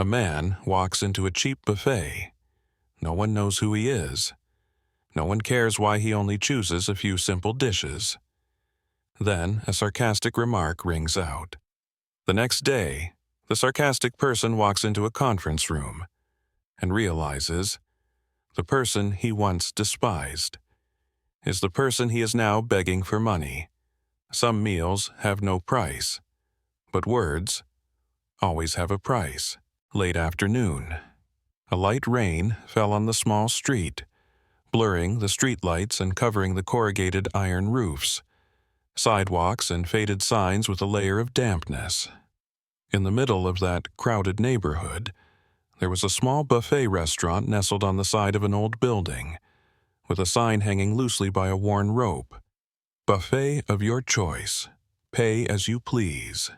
A man walks into a cheap buffet. No one knows who he is. No one cares why he only chooses a few simple dishes. Then a sarcastic remark rings out. The next day, the sarcastic person walks into a conference room and realizes the person he once despised is the person he is now begging for money. Some meals have no price, but words always have a price. Late afternoon. A light rain fell on the small street, blurring the streetlights and covering the corrugated iron roofs, sidewalks and faded signs with a layer of dampness. In the middle of that crowded neighborhood, there was a small buffet restaurant nestled on the side of an old building, with a sign hanging loosely by a worn rope. Buffet of your choice. Pay as you please.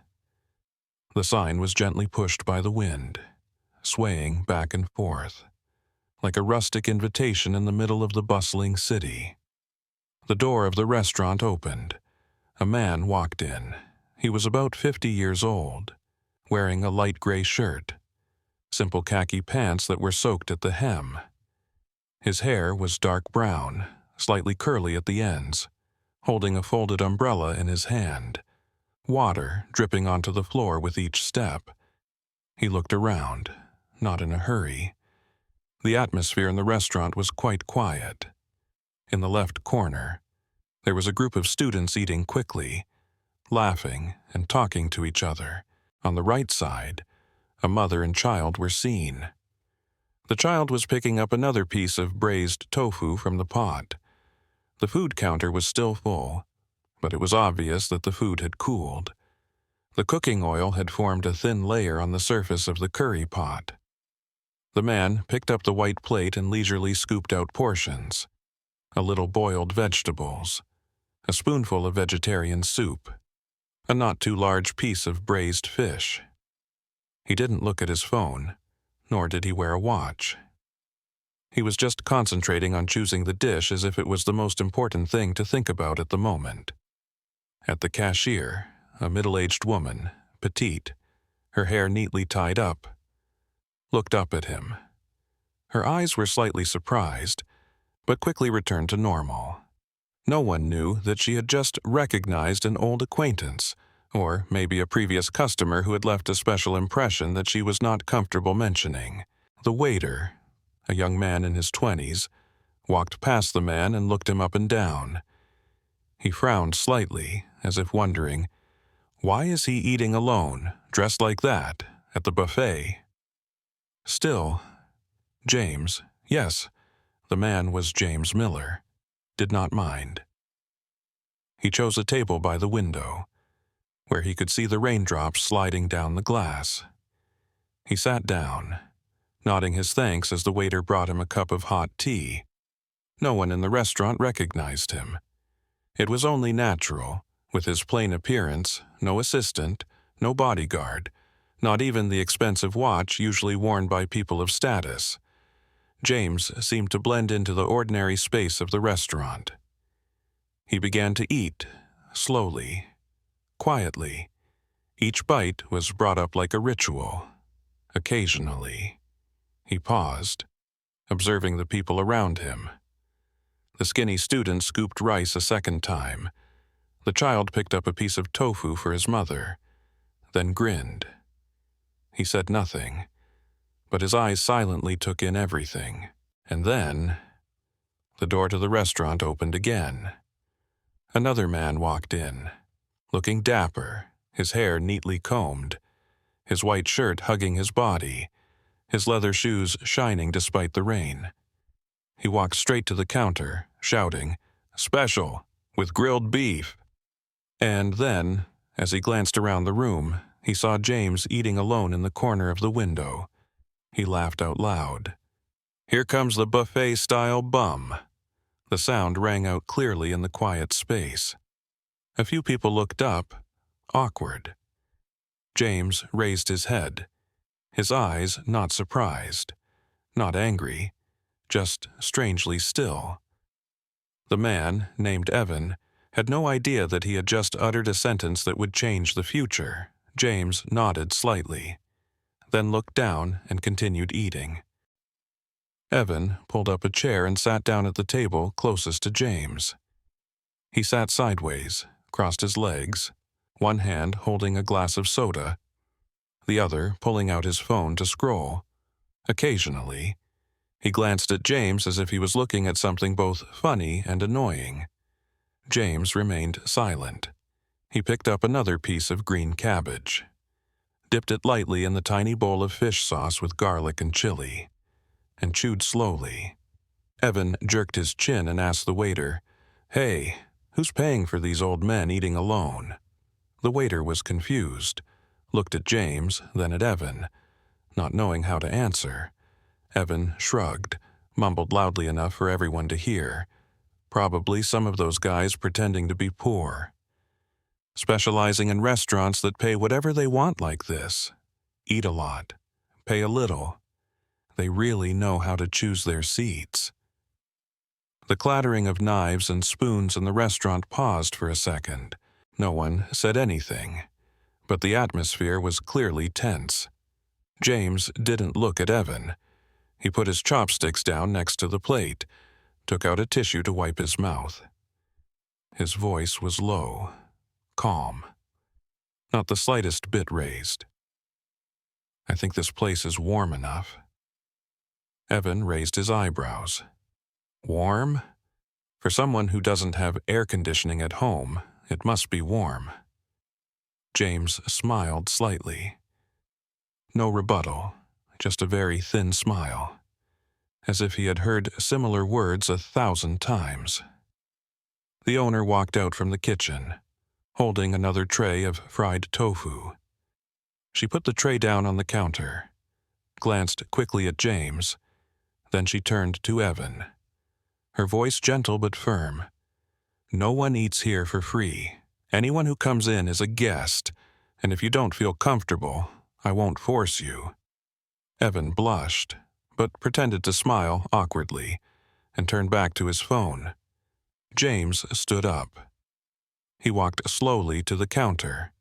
The sign was gently pushed by the wind, swaying back and forth, like a rustic invitation in the middle of the bustling city. The door of the restaurant opened. A man walked in. He was about 50 years old, wearing a light gray shirt, simple khaki pants that were soaked at the hem. His hair was dark brown, slightly curly at the ends, holding a folded umbrella in his hand, water dripping onto the floor with each step. He looked around, not in a hurry. The atmosphere in the restaurant was quite quiet. In the left corner, there was a group of students eating quickly, laughing and talking to each other. On the right side, a mother and child were seen. The child was picking up another piece of braised tofu from the pot. The food counter was still full, but it was obvious that the food had cooled. The cooking oil had formed a thin layer on the surface of the curry pot. The man picked up the white plate and leisurely scooped out portions. A little boiled vegetables, a spoonful of vegetarian soup, a not too large piece of braised fish. He didn't look at his phone, nor did he wear a watch. He was just concentrating on choosing the dish as if it was the most important thing to think about at the moment. At the cashier, a middle-aged woman, petite, her hair neatly tied up, looked up at him. Her eyes were slightly surprised, but quickly returned to normal. No one knew that she had just recognized an old acquaintance, or maybe a previous customer who had left a special impression that she was not comfortable mentioning. The waiter, a young man in his 20s, walked past the man and looked him up and down. He frowned slightly, as if wondering, why is he eating alone, dressed like that, at the buffet? Still, James, yes, the man was James Miller, did not mind. He chose a table by the window, where he could see the raindrops sliding down the glass. He sat down, nodding his thanks as the waiter brought him a cup of hot tea. No one in the restaurant recognized him. It was only natural, with his plain appearance, no assistant, no bodyguard, not even the expensive watch usually worn by people of status. James seemed to blend into the ordinary space of the restaurant. He began to eat, slowly, quietly. Each bite was brought up like a ritual. Occasionally, he paused, observing the people around him. The skinny student scooped rice a second time. The child picked up a piece of tofu for his mother, then grinned. He said nothing, but his eyes silently took in everything. And then, the door to the restaurant opened again. Another man walked in, looking dapper, his hair neatly combed, his white shirt hugging his body, his leather shoes shining despite the rain. He walked straight to the counter, shouting, "Special, with grilled beef." And then, as he glanced around the room, he saw James eating alone in the corner of the window. He laughed out loud. "Here comes the buffet-style bum." The sound rang out clearly in the quiet space. A few people looked up, awkward. James raised his head, his eyes not surprised, not angry, just strangely still. The man, named Evan, had no idea that he had just uttered a sentence that would change the future. James nodded slightly. then looked down and continued eating. Evan pulled up a chair and sat down at the table closest to James. He sat sideways, crossed his legs, one hand holding a glass of soda, the other pulling out his phone to scroll. Occasionally, he glanced at James as if he was looking at something both funny and annoying. James remained silent. He picked up another piece of green cabbage, dipped it lightly in the tiny bowl of fish sauce with garlic and chili, and chewed slowly. Evan jerked his chin and asked the waiter, "Hey, who's paying for these old men eating alone?" The waiter was confused, looked at James, then at Evan, not knowing how to answer. Evan shrugged, mumbled loudly enough for everyone to hear. Probably some of those guys pretending to be poor. Specializing in restaurants that pay whatever they want like this. Eat a lot. Pay a little. They really know how to choose their seats. The clattering of knives and spoons in the restaurant paused for a second. No one said anything, but the atmosphere was clearly tense. James didn't look at Evan. He put his chopsticks down next to the plate, took out a tissue to wipe his mouth. His voice was low, calm, not the slightest bit raised. "I think this place is warm enough." Evan raised his eyebrows. Warm? For someone who doesn't have air conditioning at home, it must be warm. James smiled slightly. No rebuttal, just a very thin smile, as if he had heard similar words 1,000 times. The owner walked out from the kitchen, holding another tray of fried tofu. She put the tray down on the counter, glanced quickly at James, then she turned to Evan. Her voice gentle but firm. "No one eats here for free. Anyone who comes in is a guest, and if you don't feel comfortable, I won't force you." Evan blushed, but pretended to smile awkwardly, and turned back to his phone. James stood up. He walked slowly to the counter.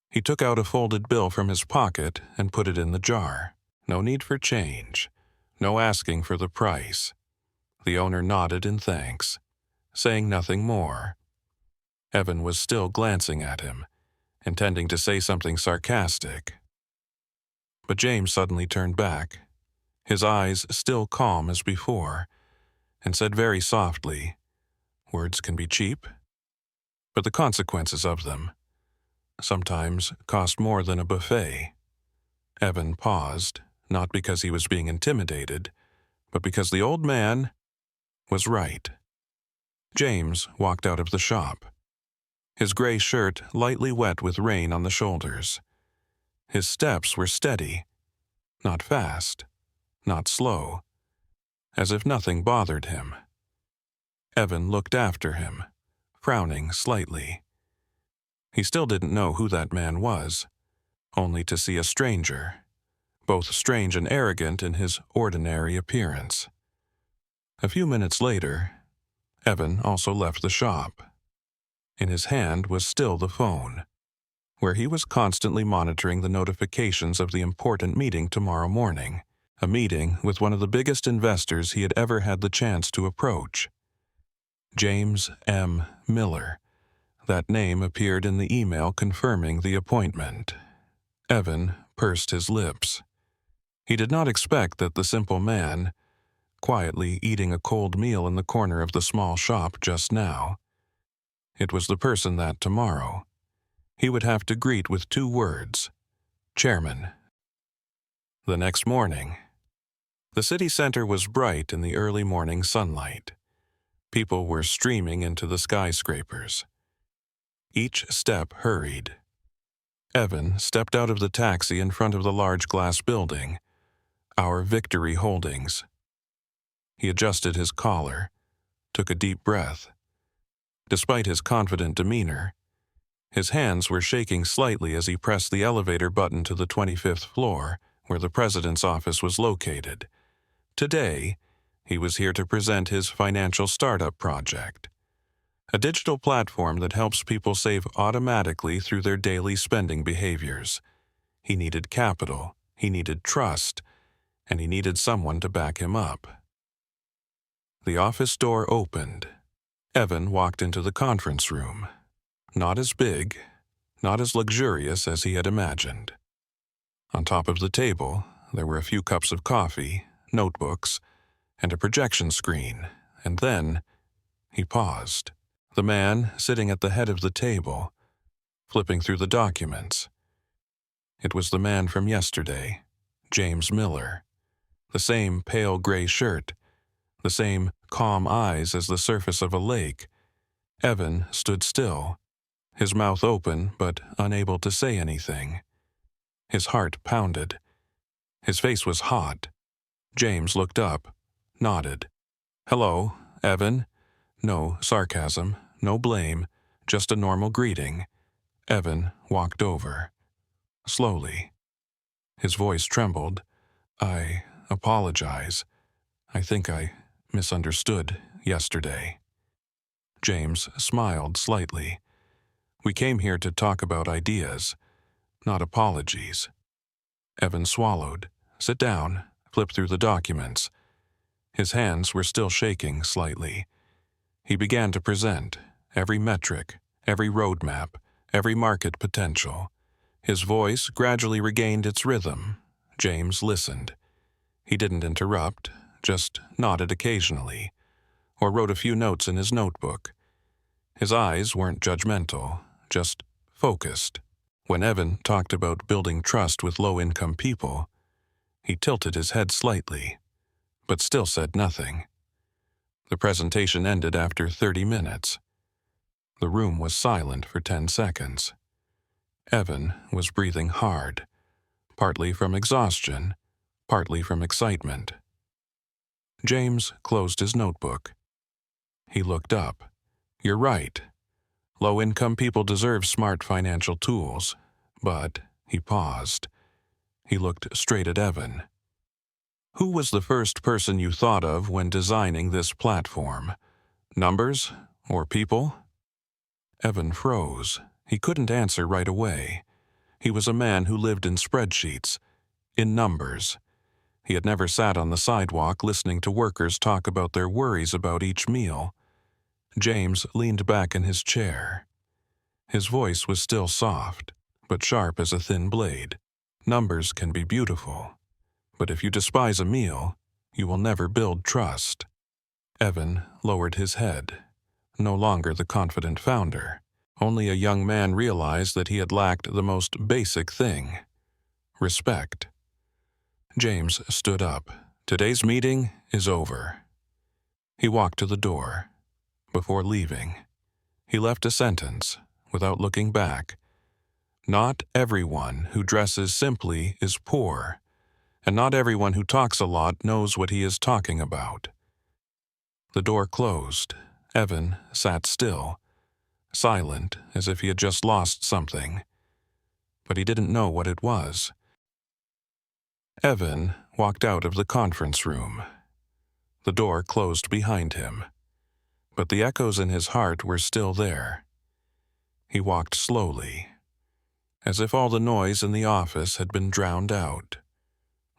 He took out a folded bill from his pocket and put it in the jar. No need for change. No asking for the price. The owner nodded in thanks, saying nothing more. Evan was still glancing at him, intending to say something sarcastic. But James suddenly turned back, his eyes still calm as before, and said very softly, "Words can be cheap, but the consequences of them sometimes cost more than a buffet." Evan paused, not because he was being intimidated, but because the old man was right. James walked out of the shop, his gray shirt lightly wet with rain on the shoulders. His steps were steady, not fast, not slow, as if nothing bothered him. Evan looked after him, frowning slightly. He still didn't know who that man was, only to see a stranger, both strange and arrogant in his ordinary appearance. A few minutes later, Evan also left the shop. In his hand was still the phone, where he was constantly monitoring the notifications of the important meeting tomorrow morning, a meeting with one of the biggest investors he had ever had the chance to approach. James M. Miller. That name appeared in the email confirming the appointment. Evan pursed his lips. He did not expect that the simple man, quietly eating a cold meal in the corner of the small shop just now, it was the person that tomorrow he would have to greet with 2 words, "Chairman." The next morning, the city center was bright in the early morning sunlight. People were streaming into the skyscrapers. Each step hurried. Evan stepped out of the taxi in front of the large glass building, Our Victory Holdings. He adjusted his collar, took a deep breath. Despite his confident demeanor, his hands were shaking slightly as he pressed the elevator button to the 25th floor, where the president's office was located. Today, he was here to present his financial startup project, a digital platform that helps people save automatically through their daily spending behaviors. He needed capital. He needed trust, and he needed someone to back him up. The office door opened. Evan walked into the conference room. Not as big, not as luxurious as he had imagined. On top of the table, there were a few cups of coffee, notebooks, and a projection screen, and then he paused. The man sitting at the head of the table, flipping through the documents. It was the man from yesterday, James Miller. The same pale gray shirt, the same calm eyes as the surface of a lake. Evan stood still, his mouth open but unable to say anything. His heart pounded. His face was hot. James looked up, nodded. "Hello, Evan." No sarcasm, no blame, just a normal greeting. Evan walked over. Slowly. His voice trembled. "I apologize. I think I misunderstood yesterday." James smiled slightly. "We came here to talk about ideas, not apologies." Evan swallowed. "Sit down," flipped through the documents. His hands were still shaking slightly. He began to present every metric, every roadmap, every market potential. His voice gradually regained its rhythm. James listened. He didn't interrupt, just nodded occasionally, or wrote a few notes in his notebook. His eyes weren't judgmental, just focused. When Evan talked about building trust with low-income people, he tilted his head slightly, but still said nothing. The presentation ended after 30 minutes. The room was silent for 10 seconds. Evan was breathing hard, partly from exhaustion, partly from excitement. James closed his notebook. He looked up. "You're right. Low-income people deserve smart financial tools, but," he paused. He looked straight at Evan. "Who was the first person you thought of when designing this platform? Numbers or people?" Evan froze. He couldn't answer right away. He was a man who lived in spreadsheets, in numbers. He had never sat on the sidewalk listening to workers talk about their worries about each meal. James leaned back in his chair. His voice was still soft, but sharp as a thin blade. "Numbers can be beautiful, but if you despise a meal, you will never build trust." Evan lowered his head, no longer the confident founder. Only a young man realized that he had lacked the most basic thing: respect. James stood up. "Today's meeting is over." He walked to the door. Before leaving, he left a sentence, without looking back. "Not everyone who dresses simply is poor, and not everyone who talks a lot knows what he is talking about." The door closed. Evan sat still, silent as if he had just lost something. But he didn't know what it was. Evan walked out of the conference room. The door closed behind him, but the echoes in his heart were still there. He walked slowly, as if all the noise in the office had been drowned out.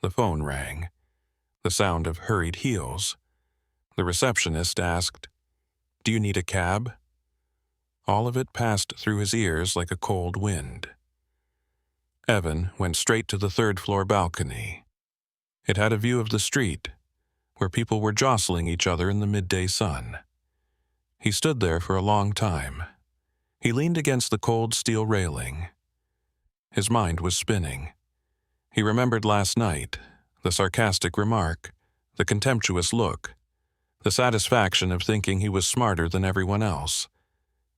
The phone rang. The sound of hurried heels. The receptionist asked, "Do you need a cab?" All of it passed through his ears like a cold wind. Evan went straight to the third-floor balcony. It had a view of the street, where people were jostling each other in the midday sun. He stood there for a long time. He leaned against the cold steel railing. His mind was spinning. He remembered last night, the sarcastic remark, the contemptuous look, the satisfaction of thinking he was smarter than everyone else.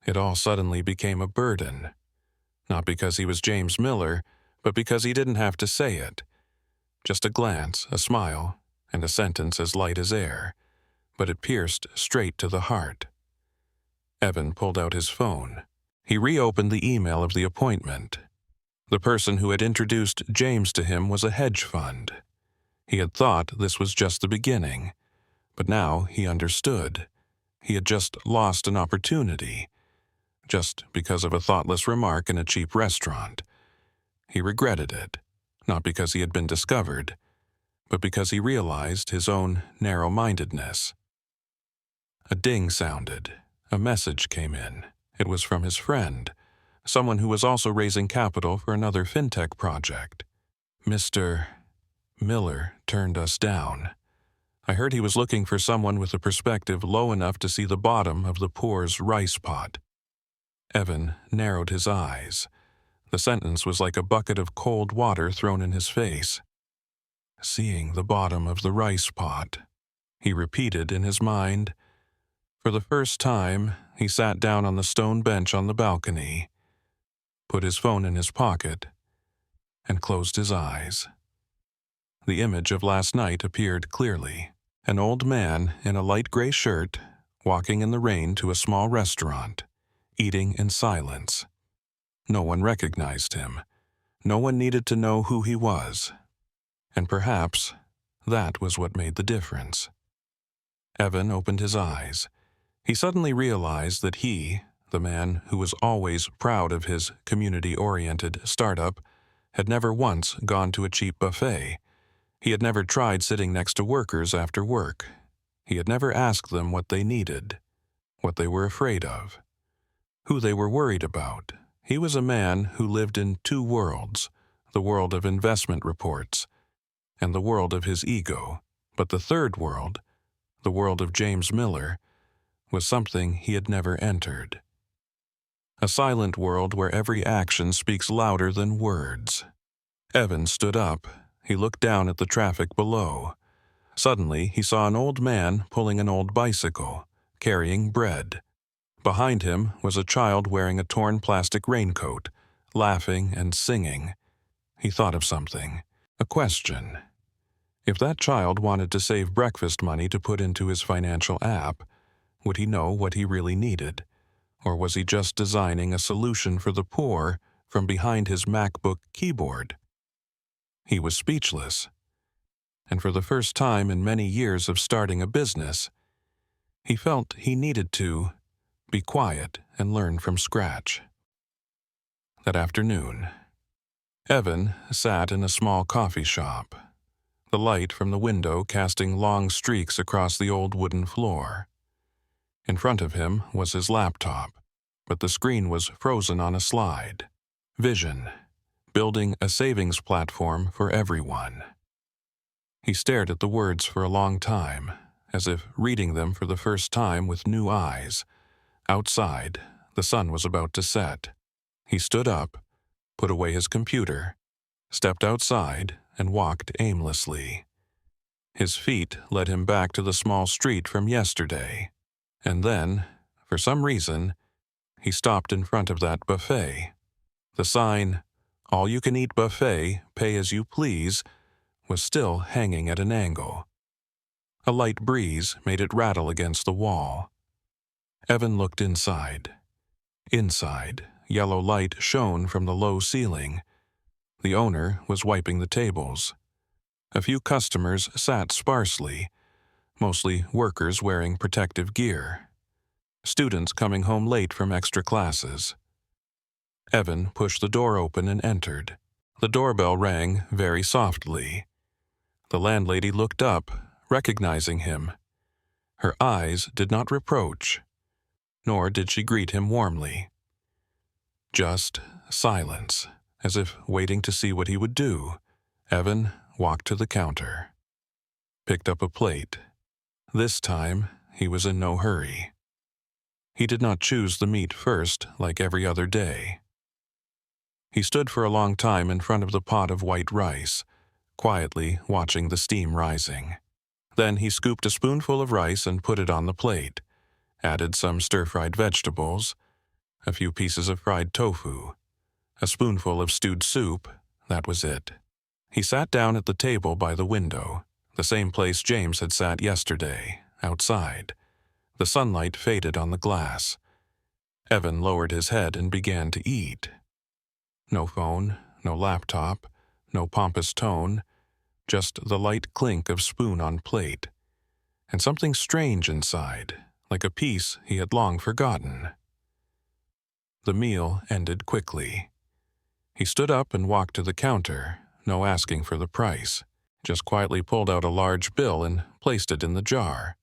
It all suddenly became a burden. Not because he was James Miller, but because he didn't have to say it. Just a glance, a smile, and a sentence as light as air, but it pierced straight to the heart. Evan pulled out his phone. He reopened the email of the appointment. The person who had introduced James to him was a hedge fund. He had thought this was just the beginning, but now he understood. He had just lost an opportunity, just because of a thoughtless remark in a cheap restaurant. He regretted it, not because he had been discovered, but because he realized his own narrow-mindedness. A ding sounded. A message came in. It was from his friend, someone who was also raising capital for another fintech project. Mr. Miller turned us down. I heard he was looking for someone with a perspective low enough to see the bottom of the poor's rice pot. Evan narrowed his eyes. The sentence was like a bucket of cold water thrown in his face. Seeing the bottom of the rice pot, he repeated in his mind. For the first time, he sat down on the stone bench on the balcony, put his phone in his pocket, and closed his eyes. The image of last night appeared clearly. An old man in a light gray shirt, walking in the rain to a small restaurant, eating in silence. No one recognized him. No one needed to know who he was. And perhaps that was what made the difference. Evan opened his eyes. He suddenly realized that he, the man who was always proud of his community-oriented startup, had never once gone to a cheap buffet. He had never tried sitting next to workers after work. He had never asked them what they needed, what they were afraid of, who they were worried about. He was a man who lived in two worlds, the world of investment reports and the world of his ego. But the third world, the world of James Miller, was something he had never entered. A silent world where every action speaks louder than words. Evan stood up. He looked down at the traffic below. Suddenly, he saw an old man pulling an old bicycle, carrying bread. Behind him was a child wearing a torn plastic raincoat, laughing and singing. He thought of something, a question. If that child wanted to save breakfast money to put into his financial app, would he know what he really needed? Or was he just designing a solution for the poor from behind his MacBook keyboard? He was speechless. And for the first time in many years of starting a business, he felt he needed to be quiet and learn from scratch. That afternoon, Evan sat in a small coffee shop, the light from the window casting long streaks across the old wooden floor. In front of him was his laptop, but the screen was frozen on a slide. Vision, building a savings platform for everyone. He stared at the words for a long time, as if reading them for the first time with new eyes. Outside, the sun was about to set. He stood up, put away his computer, stepped outside, and walked aimlessly. His feet led him back to the small street from yesterday. And then, for some reason, he stopped in front of that buffet. The sign, "All you can eat buffet, pay as you please," was still hanging at an angle. A light breeze made it rattle against the wall. Evan looked inside. Inside, yellow light shone from the low ceiling. The owner was wiping the tables. A few customers sat sparsely, mostly workers wearing protective gear. Students coming home late from extra classes. Evan pushed the door open and entered. The doorbell rang very softly. The landlady looked up, recognizing him. Her eyes did not reproach, nor did she greet him warmly. Just silence, as if waiting to see what he would do. Evan walked to the counter, picked up a plate. This time, he was in no hurry. He did not choose the meat first, like every other day. He stood for a long time in front of the pot of white rice, quietly watching the steam rising. Then he scooped a spoonful of rice and put it on the plate, added some stir-fried vegetables, a few pieces of fried tofu, a spoonful of stewed soup. That was it. He sat down at the table by the window, the same place James had sat yesterday, outside. The sunlight faded on the glass. Evan lowered his head and began to eat. No phone, no laptop, no pompous tone, just the light clink of spoon on plate, and something strange inside, like a piece he had long forgotten. The meal ended quickly. He stood up and walked to the counter, no asking for the price, just quietly pulled out a large bill and placed it in the jar.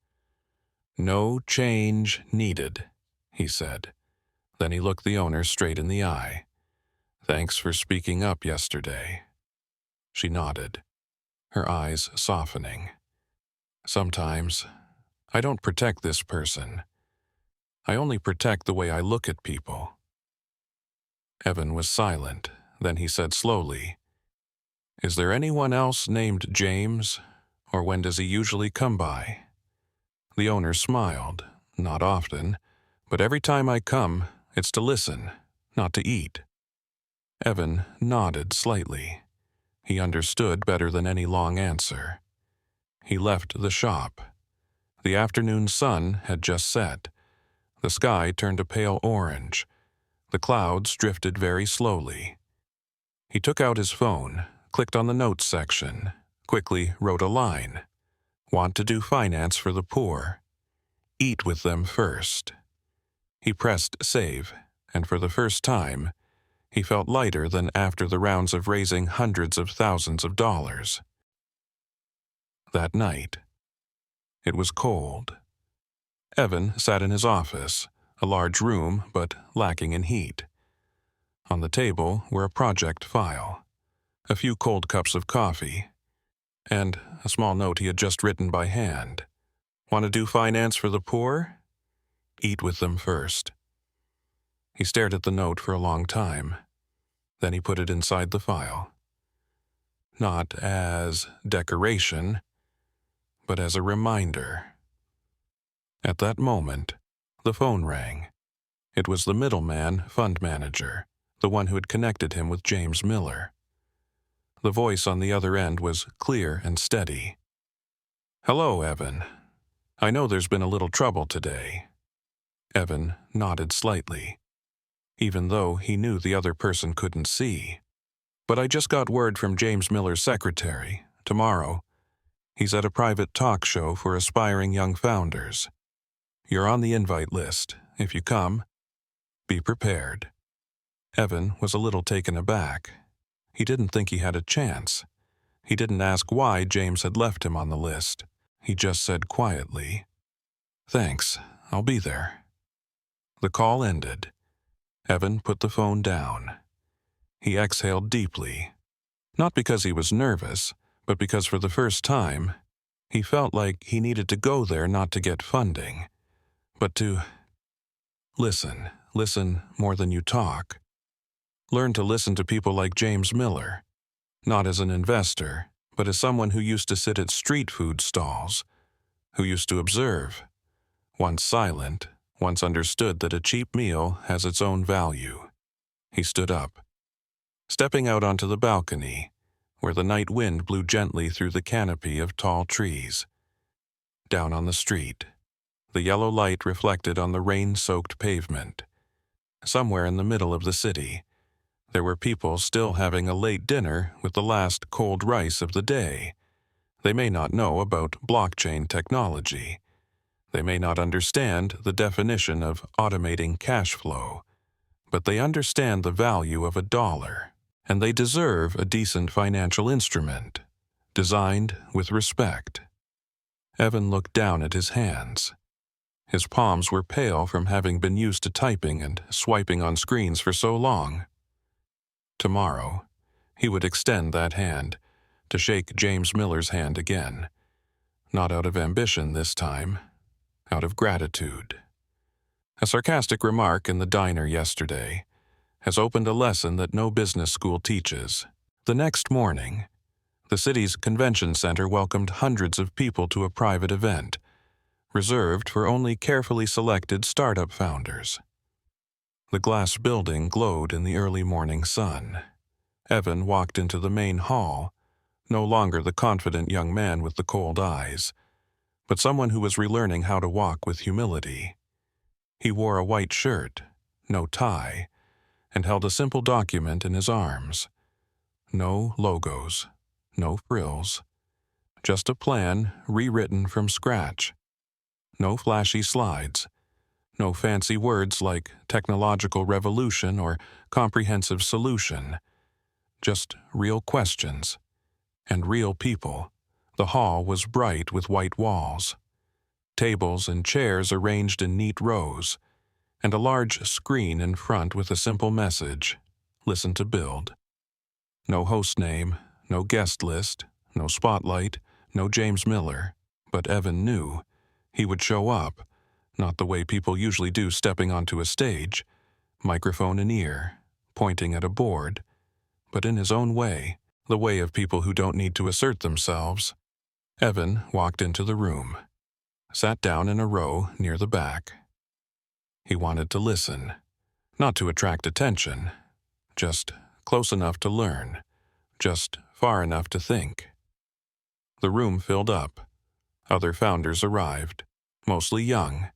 "No change needed," he said. Then he looked the owner straight in the eye. "Thanks for speaking up yesterday." She nodded, her eyes softening. "Sometimes, I don't protect this person. I only protect the way I look at people." Evan was silent. Then he said slowly, "Is there anyone else named James, or when does he usually come by?" The owner smiled. "Not often, but every time I come, it's to listen, not to eat." Evan nodded slightly. He understood better than any long answer. He left the shop. The afternoon sun had just set. The sky turned a pale orange. The clouds drifted very slowly. He took out his phone, clicked on the notes section, quickly wrote a line. "Want to do finance for the poor. Eat with them first." He pressed save, and for the first time, he felt lighter than after the rounds of raising hundreds of thousands of dollars. That night, it was cold. Evan sat in his office, a large room but lacking in heat. On the table were a project file, a few cold cups of coffee, and a small note he had just written by hand. "Want to do finance for the poor? Eat with them first." He stared at the note for a long time. Then he put it inside the file. Not as decoration, but as a reminder. At that moment, the phone rang. It was the middleman fund manager, the one who had connected him with James Miller. The voice on the other end was clear and steady. "Hello, Evan. I know there's been a little trouble today." Evan nodded slightly, even though he knew the other person couldn't see. "But I just got word from James Miller's secretary. Tomorrow, he's at a private talk show for aspiring young founders. You're on the invite list. If you come, be prepared." Evan was a little taken aback. He didn't think he had a chance. He didn't ask why James had left him on the list. He just said quietly, "Thanks, I'll be there." The call ended. Evan put the phone down. He exhaled deeply, not because he was nervous, but because for the first time, he felt like he needed to go there not to get funding, but to listen more than you talk. Learn to listen to people like James Miller, not as an investor, but as someone who used to sit at street food stalls, who used to observe, once silent, once understood that a cheap meal has its own value. He stood up, stepping out onto the balcony, where the night wind blew gently through the canopy of tall trees. Down on the street, the yellow light reflected on the rain-soaked pavement. Somewhere in the middle of the city, there were people still having a late dinner with the last cold rice of the day. They may not know about blockchain technology. They may not understand the definition of automating cash flow, but they understand the value of $1, and they deserve a decent financial instrument, designed with respect. Evan looked down at his hands. His palms were pale from having been used to typing and swiping on screens for so long. Tomorrow, he would extend that hand to shake James Miller's hand again, not out of ambition this time, out of gratitude. A sarcastic remark in the diner yesterday has opened a lesson that no business school teaches. The next morning, the city's convention center welcomed hundreds of people to a private event, reserved for only carefully selected startup founders. The glass building glowed in the early morning sun. Evan walked into the main hall, no longer the confident young man with the cold eyes, but someone who was relearning how to walk with humility. He wore a white shirt, no tie, and held a simple document in his arms. No logos, no frills, just a plan rewritten from scratch. No flashy slides, no fancy words like technological revolution or comprehensive solution. just real questions. And real people. The hall was bright with white walls, tables and chairs arranged in neat rows, and a large screen in front with a simple message, "Listen to build." No host name, no guest list, no spotlight, no James Miller, but Evan knew he would show up, not the way people usually do stepping onto a stage, microphone in ear, pointing at a board, but in his own way, the way of people who don't need to assert themselves. Evan walked into the room, sat down in a row near the back. He wanted to listen, not to attract attention, just close enough to learn, just far enough to think. The room filled up. Other founders arrived, mostly young,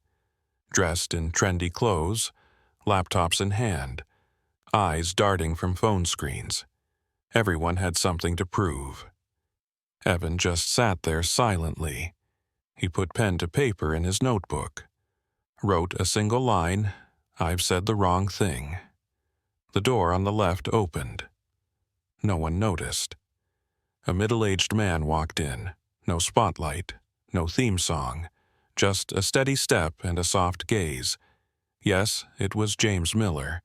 dressed in trendy clothes, laptops in hand, eyes darting from phone screens. Everyone had something to prove. Evan just sat there silently. He put pen to paper in his notebook, wrote a single line, "I've said the wrong thing." The door on the left opened. No one noticed. A middle-aged man walked in. No spotlight, no theme song, just a steady step and a soft gaze. Yes, it was James Miller.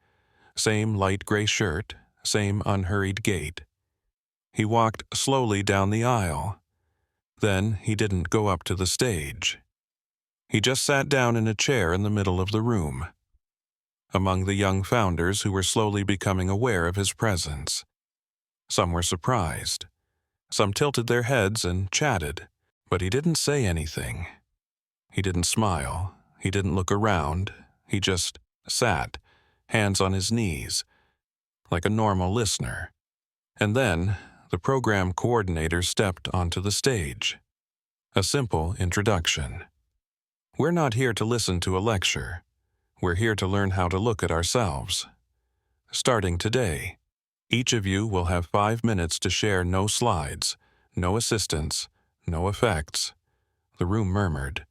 Same light gray shirt, same unhurried gait. He walked slowly down the aisle. Then he didn't go up to the stage. He just sat down in a chair in the middle of the room, among the young founders who were slowly becoming aware of his presence. Some were surprised. Some tilted their heads and chatted, but he didn't say anything. He didn't smile. He didn't look around. He just sat, hands on his knees, like a normal listener. And then the program coordinator stepped onto the stage. A simple introduction. "We're not here to listen to a lecture. We're here to learn how to look at ourselves. Starting today, each of you will have 5 minutes to share no slides, no assistants, no effects." The room murmured.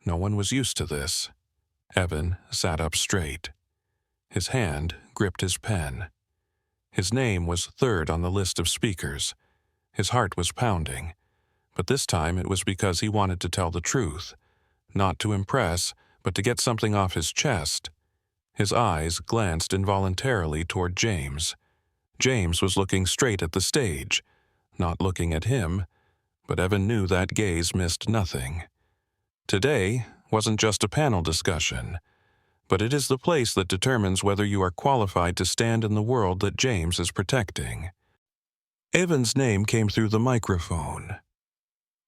No one was used to this. Evan sat up straight. His hand gripped his pen. His name was third on the list of speakers. His heart was pounding, but this time it was because he wanted to tell the truth, not to impress, but to get something off his chest. His eyes glanced involuntarily toward James. James was looking straight at the stage, not looking at him, but Evan knew that gaze missed nothing. Today wasn't just a panel discussion, but it is the place that determines whether you are qualified to stand in the world that James is protecting. Evan's name came through the microphone.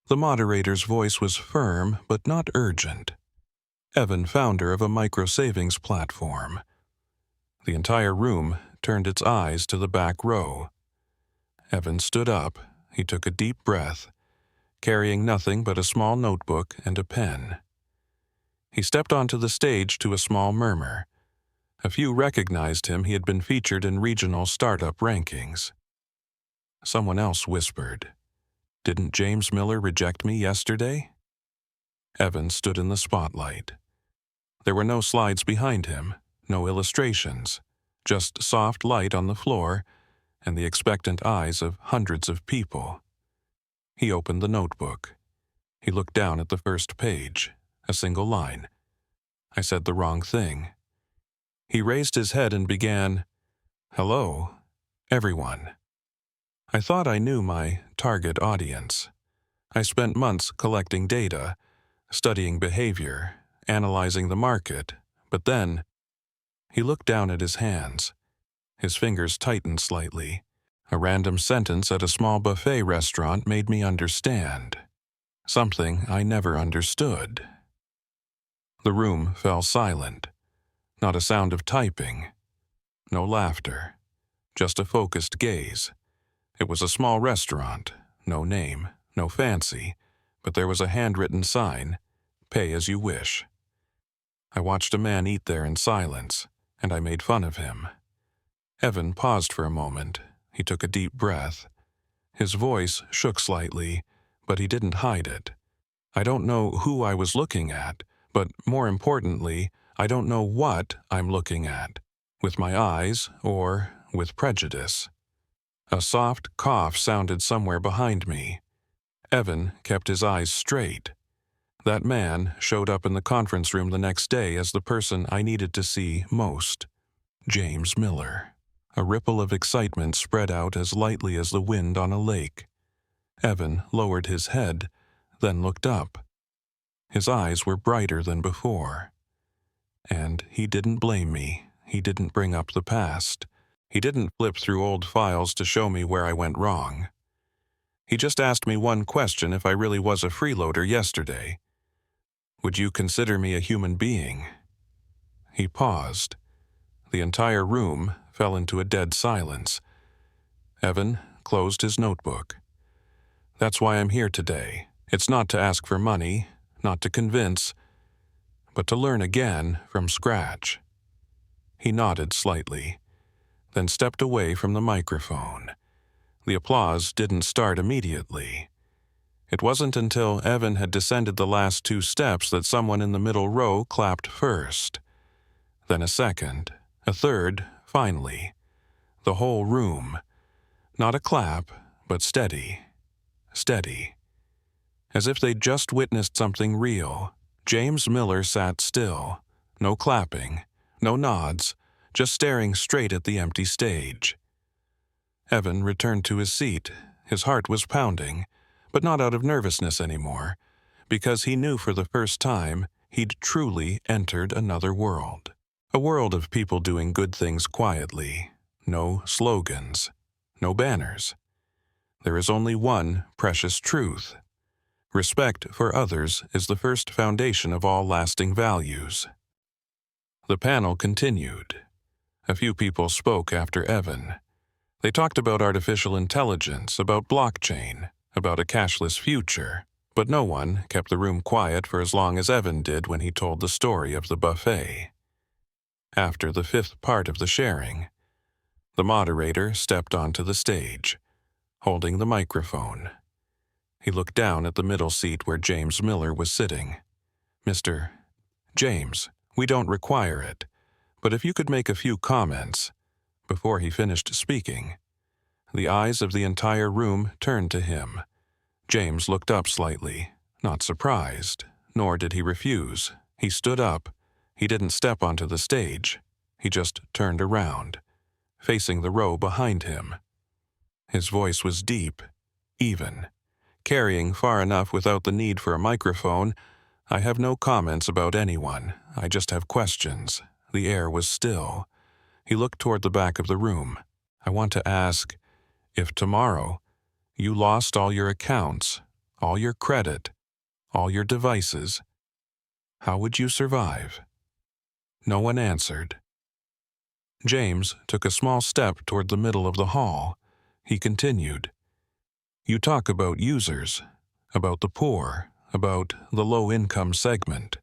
The moderator's voice was firm but not urgent. Evan, founder of a micro-savings platform. The entire room turned its eyes to the back row. Evan stood up. He took a deep breath, carrying nothing but a small notebook and a pen. He stepped onto the stage to a small murmur. A few recognized him. He had been featured in regional startup rankings. Someone else whispered, "Didn't James Miller reject me yesterday?" Evan stood in the spotlight. There were no slides behind him, no illustrations, just soft light on the floor and the expectant eyes of hundreds of people. He opened the notebook. He looked down at the first page, a single line. "I said the wrong thing." He raised his head and began, "Hello, everyone. I thought I knew my target audience. I spent months collecting data, studying behavior, analyzing the market, but then..." He looked down at his hands. His fingers tightened slightly. A random sentence at a small buffet restaurant made me understand something I never understood. The room fell silent. Not a sound of typing. No laughter. Just a focused gaze. It was a small restaurant. No name, no fancy, but there was a handwritten sign, "Pay as you wish." I watched a man eat there in silence, and I made fun of him. Evan paused for a moment. He took a deep breath. His voice shook slightly, but he didn't hide it. "I don't know who I was looking at, but more importantly, I don't know what I'm looking at, with my eyes or with prejudice." A soft cough sounded somewhere behind me. Evan kept his eyes straight. That man showed up in the conference room the next day as the person I needed to see most. James Miller. A ripple of excitement spread out as lightly as the wind on a lake. Evan lowered his head, then looked up. His eyes were brighter than before. And he didn't blame me. He didn't bring up the past. He didn't flip through old files to show me where I went wrong. He just asked me one question if I really was a freeloader yesterday. Would you consider me a human being? He paused. The entire room fell into a dead silence. Evan closed his notebook. That's why I'm here today. It's not to ask for money, not to convince, but to learn again from scratch. He nodded slightly, then stepped away from the microphone. The applause didn't start immediately. It wasn't until Evan had descended the last 2 steps that someone in the middle row clapped first. Then a second, a third, finally. The whole room. Not a clap, but steady. Steady. As if they'd just witnessed something real. James Miller sat still. No clapping, no nods, just staring straight at the empty stage. Evan returned to his seat. His heart was pounding, but not out of nervousness anymore, because he knew for the first time he'd truly entered another world. A world of people doing good things quietly. No slogans. No banners. There is only one precious truth. Respect for others is the first foundation of all lasting values. The panel continued. A few people spoke after Evan. They talked about artificial intelligence, about blockchain, about a cashless future, but no one kept the room quiet for as long as Evan did when he told the story of the buffet. After the 5th part of the sharing, the moderator stepped onto the stage, holding the microphone. He looked down at the middle seat where James Miller was sitting. Mr. James, we don't require it, but if you could make a few comments. Before he finished speaking, the eyes of the entire room turned to him. James looked up slightly, not surprised, nor did he refuse. He stood up. He didn't step onto the stage. He just turned around, facing the row behind him. His voice was deep, even, carrying far enough without the need for a microphone. I have no comments about anyone. I just have questions. The air was still. He looked toward the back of the room. I want to ask, if tomorrow you lost all your accounts, all your credit, all your devices, how would you survive? No one answered. James took a small step toward the middle of the hall. He continued, you talk about users, about the poor, about the low-income segment.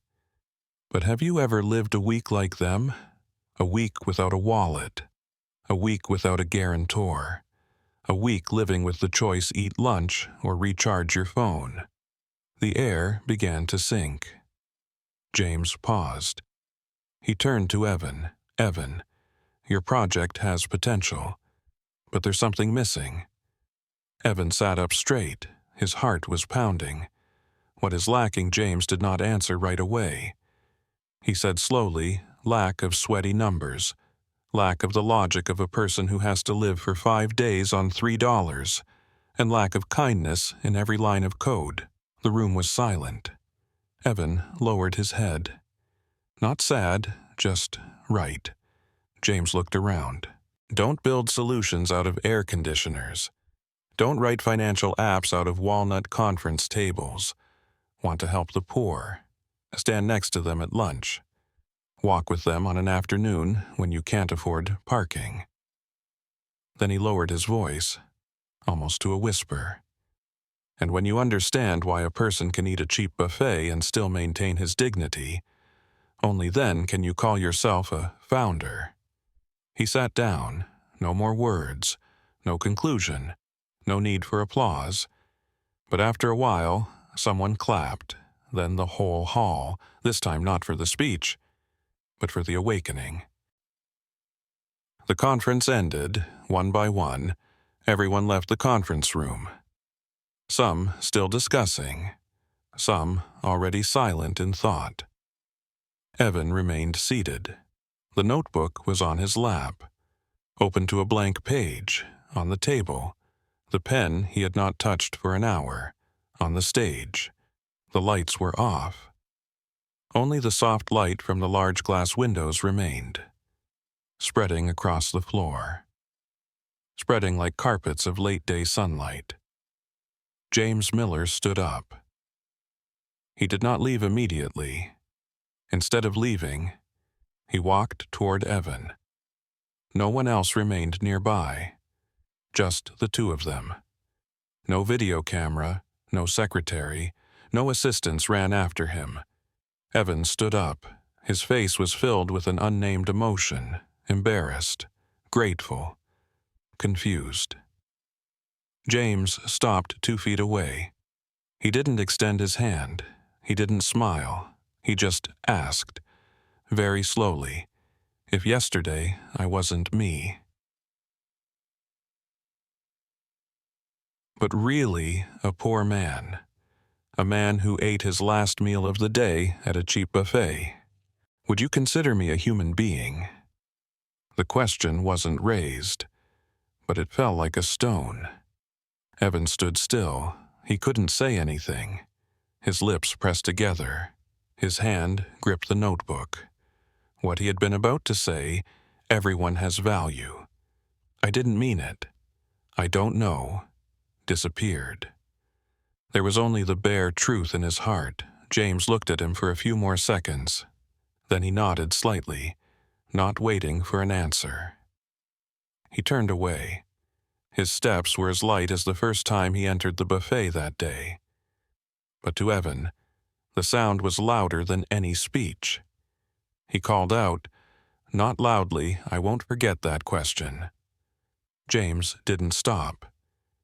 But have you ever lived a week like them? A week without a wallet, a week without a guarantor, a week living with the choice eat lunch or recharge your phone. The air began to sink. James paused. He turned to Evan. Evan, your project has potential, but there's something missing. Evan sat up straight. His heart was pounding. What is lacking, James did not answer right away. He said slowly, lack of sweaty numbers, lack of the logic of a person who has to live for 5 days on $3, and lack of kindness in every line of code. The room was silent. Evan lowered his head. Not sad, just right. James looked around. Don't build solutions out of air conditioners. Don't write financial apps out of walnut conference tables. Want to help the poor. Stand next to them at lunch. Walk with them on an afternoon when you can't afford parking. Then he lowered his voice, almost to a whisper. And when you understand why a person can eat a cheap buffet and still maintain his dignity, only then can you call yourself a founder. He sat down. No more words. No conclusion. No need for applause. But after a while, someone clapped, then the whole hall, this time not for the speech, but for the awakening. The conference ended, one by one. Everyone left the conference room. Some still discussing, some already silent in thought. Evan remained seated. The notebook was on his lap, open to a blank page, on the table, the pen he had not touched for an hour, on the stage. The lights were off. Only the soft light from the large glass windows remained, spreading across the floor, spreading like carpets of late-day sunlight. James Miller stood up. He did not leave immediately. Instead of leaving, he walked toward Evan. No one else remained nearby, just the two of them. No video camera, no secretary, no assistants ran after him. Evan stood up. His face was filled with an unnamed emotion, embarrassed, grateful, confused. James stopped 2 feet away. He didn't extend his hand. He didn't smile. He just asked, very slowly, if yesterday I wasn't me. But really a poor man. A man who ate his last meal of the day at a cheap buffet. Would you consider me a human being? The question wasn't raised, but it fell like a stone. Evan stood still. He couldn't say anything. His lips pressed together. His hand gripped the notebook. What he had been about to say, everyone has value. I didn't mean it. I don't know. Disappeared. There was only the bare truth in his heart. James looked at him for a few more seconds. Then he nodded slightly, not waiting for an answer. He turned away. His steps were as light as the first time he entered the buffet that day. But to Evan, the sound was louder than any speech. He called out, not loudly, I won't forget that question. James didn't stop.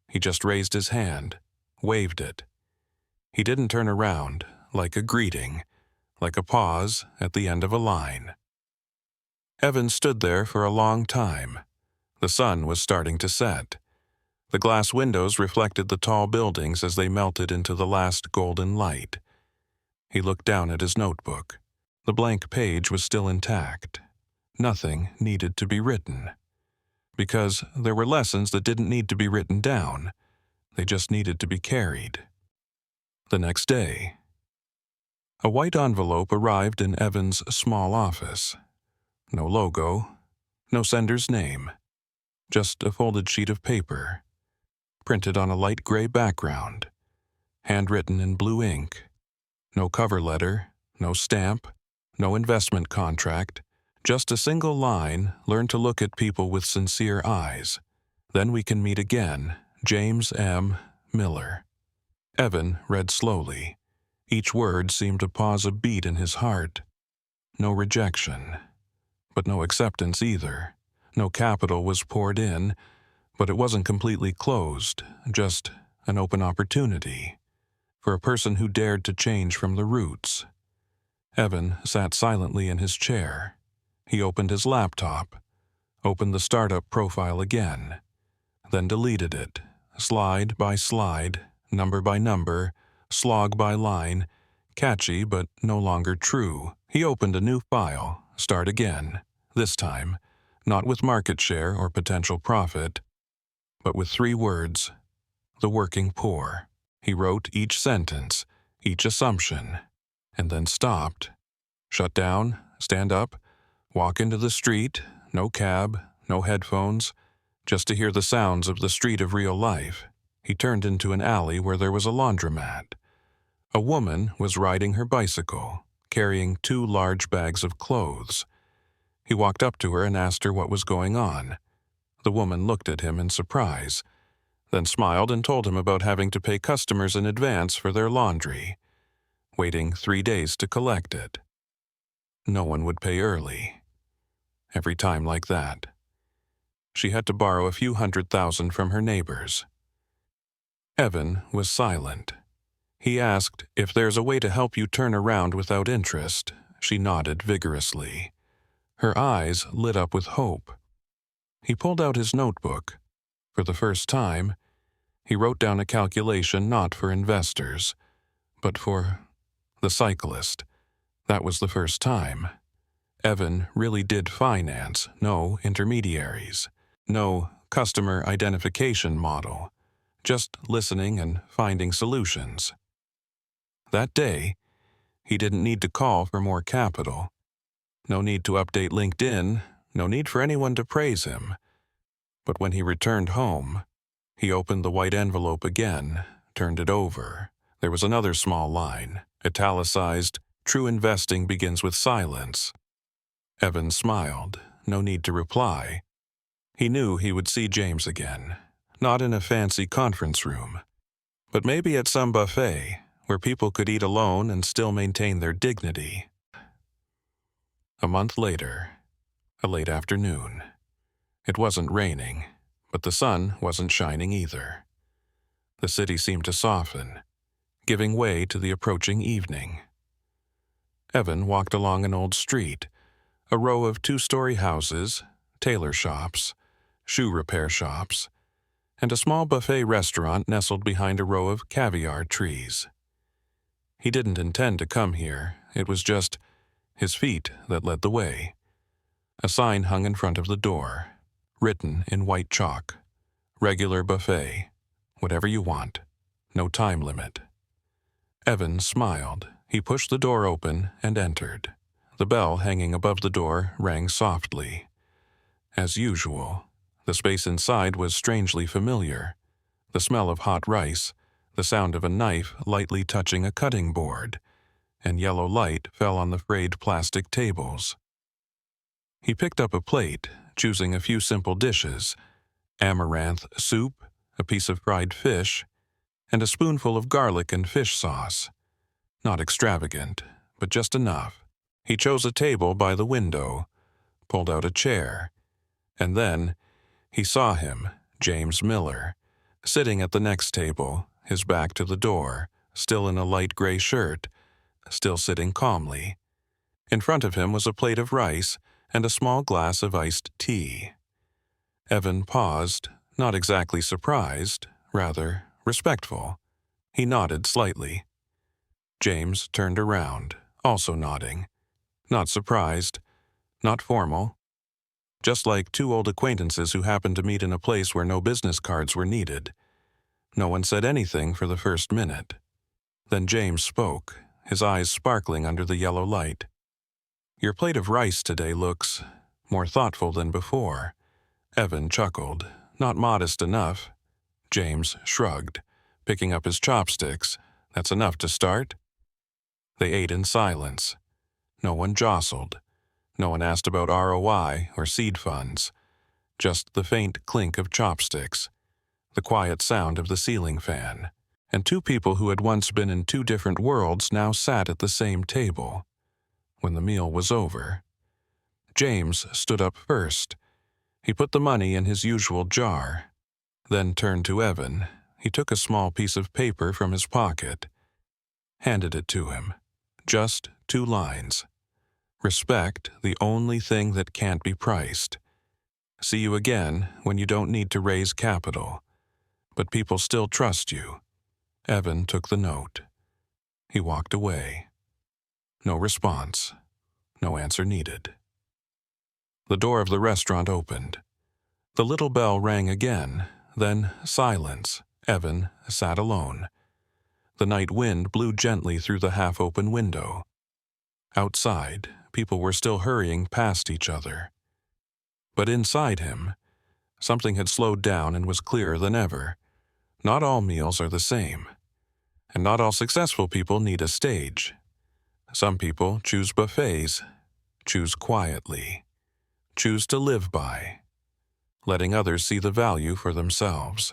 He just raised his hand, waved it. He didn't turn around, like a greeting, like a pause at the end of a line. Evan stood there for a long time. The sun was starting to set. The glass windows reflected the tall buildings as they melted into the last golden light. He looked down at his notebook. The blank page was still intact. Nothing needed to be written. Because there were lessons that didn't need to be written down. They just needed to be carried. The next day, a white envelope arrived in Evan's small office. No logo, no sender's name, just a folded sheet of paper, printed on a light gray background, handwritten in blue ink. No cover letter, no stamp, no investment contract, just a single line, learn to look at people with sincere eyes. Then we can meet again, James M. Miller. Evan read slowly. Each word seemed to pause a beat in his heart. No rejection, but no acceptance either. No capital was poured in, but it wasn't completely closed, just an open opportunity for a person who dared to change from the roots. Evan sat silently in his chair. He opened his laptop, opened the startup profile again, then deleted it, slide by slide, number by number, slog by line, catchy but no longer true. He opened a new file, start again, this time, not with market share or potential profit, but with 3 words, the working poor. He wrote each sentence, each assumption, and then stopped, shut down, stand up, walk into the street, no cab, no headphones, just to hear the sounds of the street of real life. He turned into an alley where there was a laundromat. A woman was riding her bicycle, carrying 2 large bags of clothes. He walked up to her and asked her what was going on. The woman looked at him in surprise, then smiled and told him about having to pay customers in advance for their laundry, waiting 3 days to collect it. No one would pay early. Every time like that. She had to borrow a few $100,000 from her neighbors. Evan was silent. He asked, if there's a way to help you turn around without interest. She nodded vigorously. Her eyes lit up with hope. He pulled out his notebook. For the first time, he wrote down a calculation not for investors, but for the cyclist. That was the first time. Evan really did finance, no intermediaries, no customer identification model, just listening and finding solutions. That day, he didn't need to call for more capital. No need to update LinkedIn, no need for anyone to praise him. But when he returned home, he opened the white envelope again, turned it over. There was another small line, italicized, "True investing begins with silence." Evan smiled, no need to reply. He knew he would see James again, not in a fancy conference room, but maybe at some buffet where people could eat alone and still maintain their dignity. A month later, a late afternoon. It wasn't raining, but the sun wasn't shining either. The city seemed to soften, giving way to the approaching evening. Evan walked along an old street, a row of two-story houses, tailor shops, shoe repair shops, and a small buffet restaurant nestled behind a row of caviar trees. He didn't intend to come here, it was just his feet that led the way. A sign hung in front of the door, written in white chalk, "Regular buffet, whatever you want, no time limit." Evan smiled. He pushed the door open and entered. The bell hanging above the door rang softly. As usual, the space inside was strangely familiar. The smell of hot rice, the sound of a knife lightly touching a cutting board, and yellow light fell on the frayed plastic tables. He picked up a plate, choosing a few simple dishes: amaranth soup, a piece of fried fish, and a spoonful of garlic and fish sauce. Not extravagant, but just enough. He chose a table by the window, pulled out a chair, and then he saw him, James Miller, sitting at the next table, his back to the door, still in a light gray shirt, still sitting calmly. In front of him was a plate of rice and a small glass of iced tea. Evan paused, not exactly surprised, rather respectful. He nodded slightly. James turned around, also nodding. Not surprised, not formal. Just like two old acquaintances who happened to meet in a place where no business cards were needed. No one said anything for the first minute. Then James spoke, his eyes sparkling under the yellow light. "Your plate of rice today looks more thoughtful than before." Evan chuckled. "Not modest enough." James shrugged, picking up his chopsticks. "That's enough to start." They ate in silence. No one jostled. No one asked about ROI or seed funds. Just the faint clink of chopsticks, the quiet sound of the ceiling fan, and two people who had once been in two different worlds now sat at the same table. When the meal was over, James stood up first. He put the money in his usual jar, then turned to Evan. He took a small piece of paper from his pocket, handed it to him. Just 2 lines. "Respect, the only thing that can't be priced. See you again when you don't need to raise capital, but people still trust you." Evan took the note. He walked away. No response. No answer needed. The door of the restaurant opened. The little bell rang again, then silence. Evan sat alone. The night wind blew gently through the half-open window. Outside, people were still hurrying past each other. But inside him, something had slowed down and was clearer than ever. Not all meals are the same, and not all successful people need a stage. Some people choose buffets, choose quietly, choose to live by, letting others see the value for themselves.